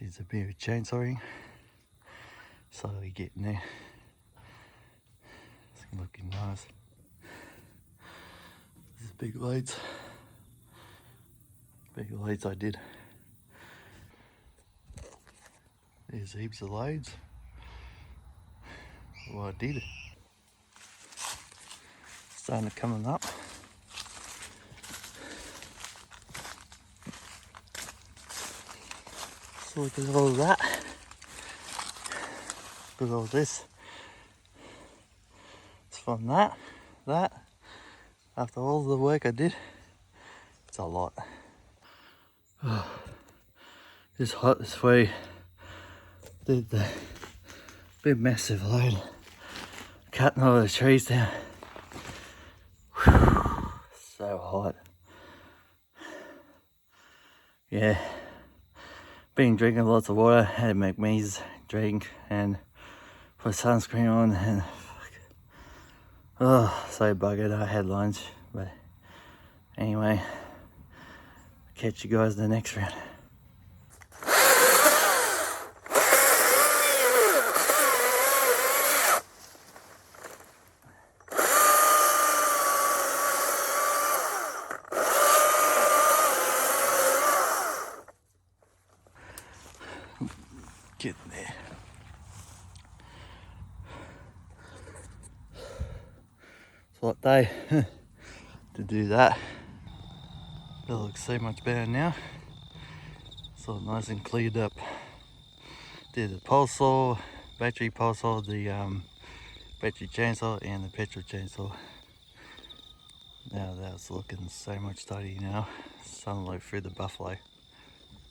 There's a bit of chainsawing. Slowly getting there. It's looking nice. There's big lights. Big lights I did. There's heaps of loads. What I did. Starting to coming up. So look at all of that. Look at all this. It's from that. After all the work I did, it's a lot. It's hot this way. Did the big massive load. Cutting all the trees down. Whew, so hot. Yeah. Been drinking lots of water. Had to make me drink and put sunscreen on and oh, so buggered. I had lunch, but anyway, catch you guys in the next round. Getting there. It's a hot day to do that. That looks so much better now. It's all nice and cleared up. Did the pole saw, battery pole saw, the battery chainsaw and the petrol chainsaw. Now that's looking so much tidier now. Sunlight through the buffalo.